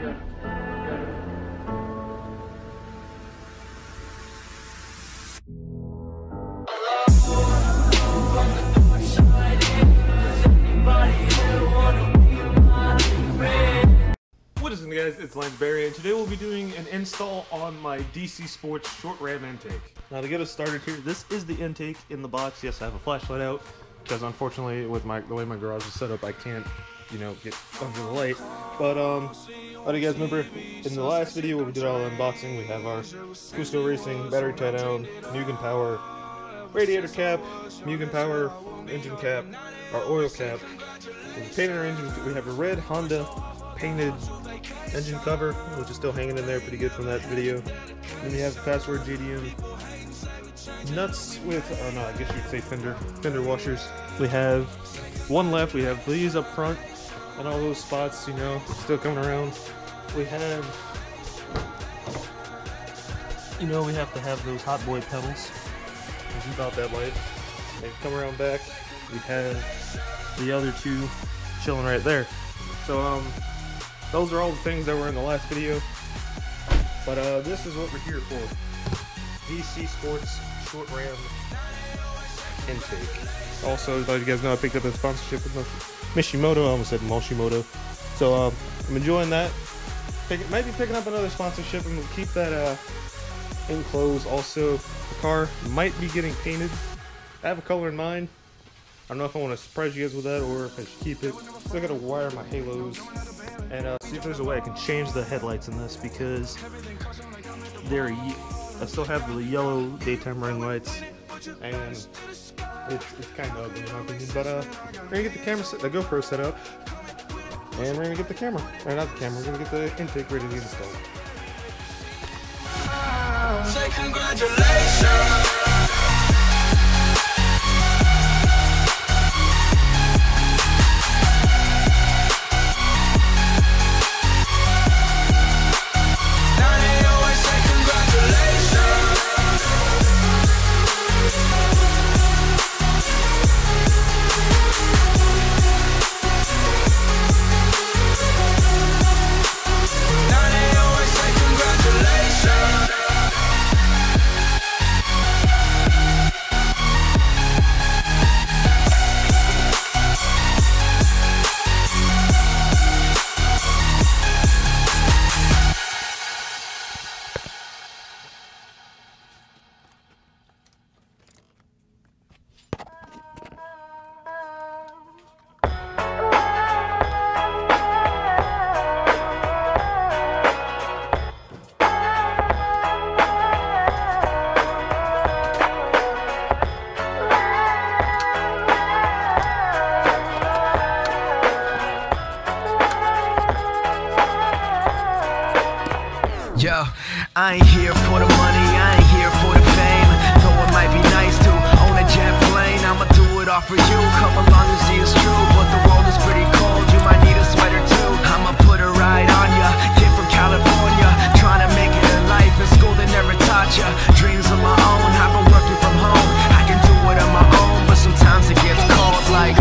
What is up, guys? It's Barry, and today we'll be doing an install on my DCSports short ram intake. Now, to get us started here, this is the intake in the box. Yes, I have a flashlight out because unfortunately, with the way my garage is set up, I can't, get under the light. But how do you guys remember in the last video where we did all the unboxing? We have our Cusco Racing battery tie down, Mugen power, radiator cap, Mugen power engine cap, our oil cap. We painted our engine. We have a red Honda painted engine cover, which is still hanging in there pretty good from that video. Then we have the password JDM nuts with, oh no, I guess you'd say fender washers. We have one left. We have these up front and all those spots, still coming around. We have, we have to have those hot boy pedals. Keep out that light. And come around back. We have the other two chilling right there. So those are all the things that were in the last video, but this is what we're here for. DCSports short ram intake. Also, as you guys know, I picked up a sponsorship with Mishimoto. I almost said Mishimoto. So I'm enjoying that. Might be picking up another sponsorship, and we'll keep that enclosed. Also, the car might be getting painted. I have a color in mind. I don't know if I want to surprise you guys with that or if I should keep it. Still gotta wire my halos and see if there's a way I can change the headlights in this, because I still have the yellow daytime running lights, and it's kind of ugly in my opinion. But we're gonna get the camera the GoPro set up, and we're gonna get the camera, or not the camera, we're gonna get the intake ready to get installed. Say congratulations. Yo, I ain't here for the money, I ain't here for the fame. Though it might be nice to own a jet plane, I'ma do it all for you. Come along and see it's true, but the world is pretty cold. You might need a sweater too. I'ma put a ride on ya. Kid from California, trying to make it in life. In school they never taught ya. Dreams of my own, I've been working from home. I can do it on my own, but sometimes it gets cold like.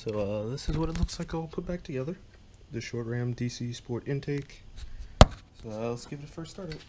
So this is what it looks like all put back together. The short ram DC Sport intake. So let's give it a first start out.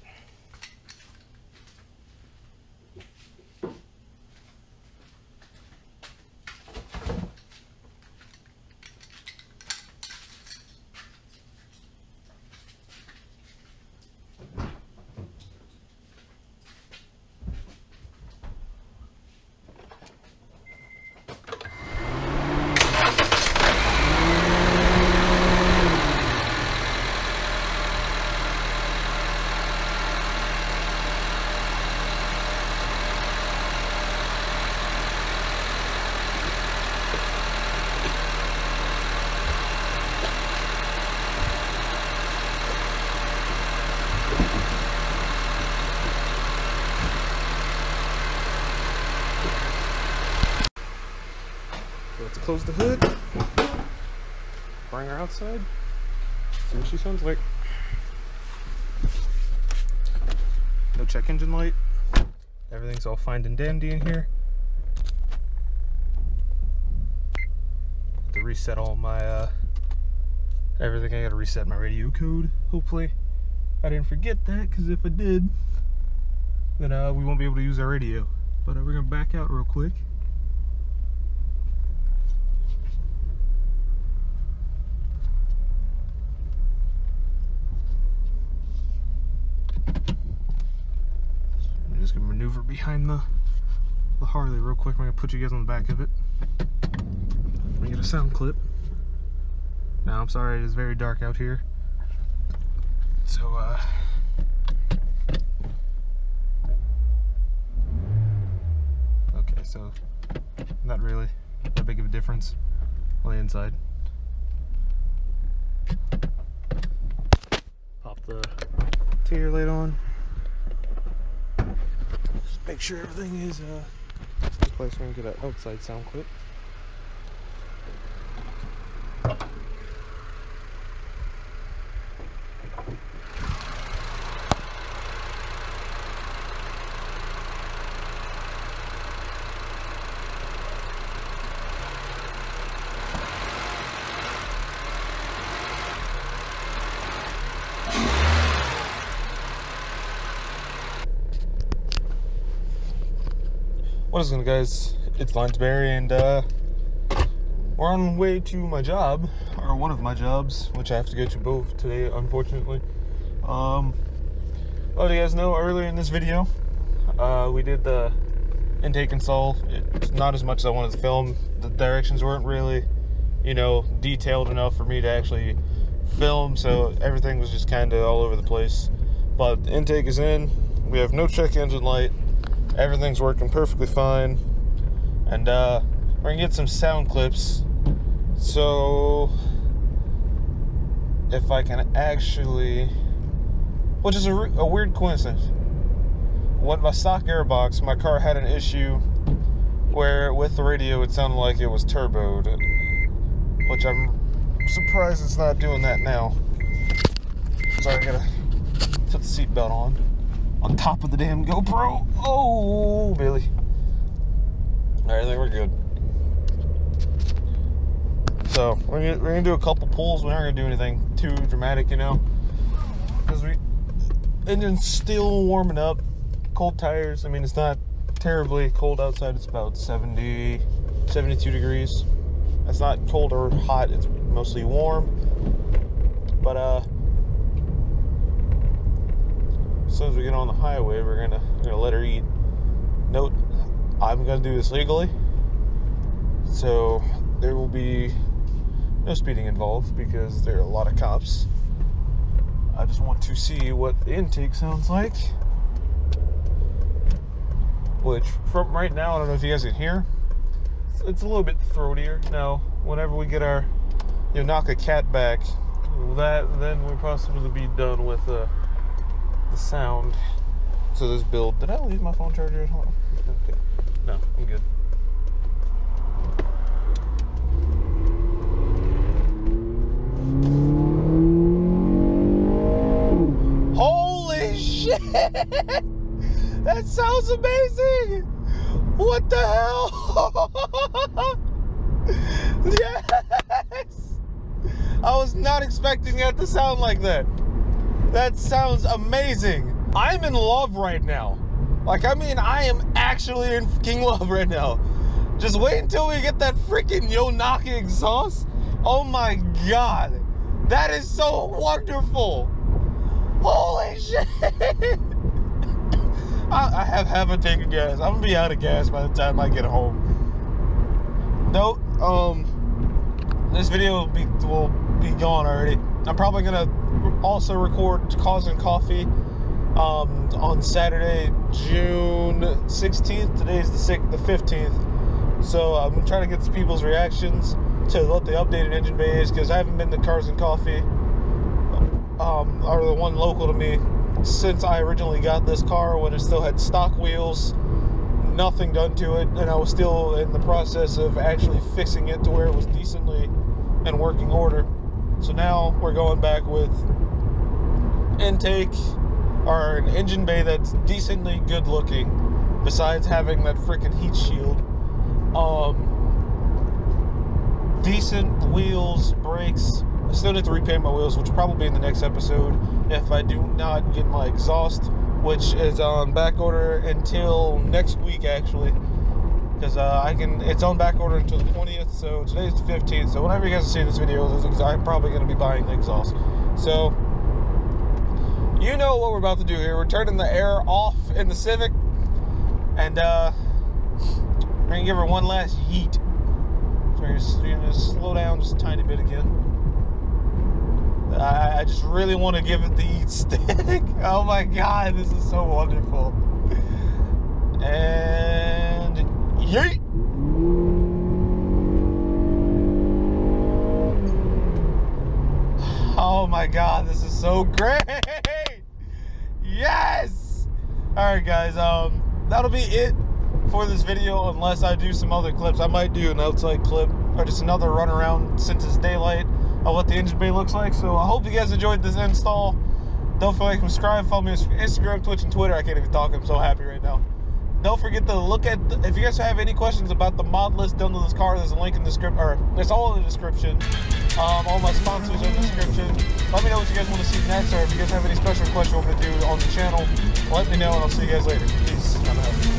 Let's close the hood, bring her outside, see what she sounds like. No check engine light, everything's all fine and dandy in here. Have to reset all my everything. I gotta reset my radio code. Hopefully I didn't forget that, because if I did, then we won't be able to use our radio. But we're gonna back out real quick. I'm just gonna maneuver behind the Harley real quick. I'm gonna put you guys on the back of it. Let me get a sound clip. Now I'm sorry, it is very dark out here. So okay, so not really that big of a difference on the inside. Pop the tailor light on. Just make sure everything is in place. We're gonna get an outside sound clip. What is going on, guys? It's Barry, and we're on the way to my job, or one of my jobs, which I have to go to both today, unfortunately. Well, you guys know, earlier in this video, we did the intake install. It's not as much as I wanted to film. The directions weren't really, you know, detailed enough for me to actually film, so everything was just kind of all over the place. But the intake is in. We have no check engine light. Everything's working perfectly fine, and we're gonna get some sound clips. So if I can actually, which is a weird coincidence, when my stock airbox, my car had an issue where with the radio it sounded like it was turboed, which I'm surprised it's not doing that now. So I gotta put the seatbelt on top of the damn GoPro. Oh, Billy. Alright, I think we're good. So, we're gonna do a couple pulls. We're not gonna do anything too dramatic, you know, because engine's still warming up. Cold tires. I mean, it's not terribly cold outside. It's about 70, 72 degrees. It's not cold or hot. It's mostly warm. But as soon as we get on the highway, we're gonna let her eat. Note, I'm gonna do this legally, so there will be no speeding involved because there are a lot of cops. I just want to see what the intake sounds like, which from right now, I don't know if you guys can hear, it's a little bit throatier. Now, whenever we get our, you know, knock a cat back, then we'll possibly be done with the sound. So this build, did I leave my phone charger at home? Okay. No, I'm good. Holy shit! That sounds amazing! What the hell? Yeah! expecting it to sound like that. That sounds amazing. I'm in love right now. Like, I mean, I am actually in fucking love right now. Just wait until we get that freaking Yonaki exhaust. Oh my God. That is so wonderful. Holy shit. I have half a tank of gas. I'm gonna be out of gas by the time I get home. Nope. This video will be gone already. I'm probably gonna also record Cause and Coffee on Saturday, June 16th. Today's the 15th. So I'm trying to get some people's reactions to what the updated engine bay is, because I haven't been to Cars and Coffee, or the one local to me, since I originally got this car, when it still had stock wheels, nothing done to it, and I was still in the process of actually fixing it to where it was decently in working order. So now we're going back with intake, or an engine bay that's decently good looking, besides having that freaking heat shield. Decent wheels, brakes. I still need to repaint my wheels, which will probably be in the next episode if I do not get my exhaust, which is on back order until next week, actually, because it's on back order until the 20th. So today's the 15th. So whenever you guys see this video, I'm probably going to be buying the exhaust. So you know what we're about to do here. We're turning the air off in the Civic, and we're gonna give her one last yeet. So we're gonna slow down just a tiny bit again. I just really want to give it the yeet stick. Oh my God, this is so wonderful. And yeet. Oh my God, this is so great. Yes. All right, guys, that'll be it for this video, unless I do some other clips. I might do an outside clip, or just another run around since it's daylight of what the engine bay looks like. So I hope you guys enjoyed this install. Don't forget to subscribe, follow me on Instagram, Twitch, and Twitter. I can't even talk, I'm so happy right now. Don't forget to look at if you guys have any questions about the mod list done to this car, there's a link in the description, or it's all in the description. All my sponsors are in the description. Let me know what you guys want to see next, or if you guys have any special questions you want me to do on the channel, let me know, and I'll see you guys later. Peace. I'm out.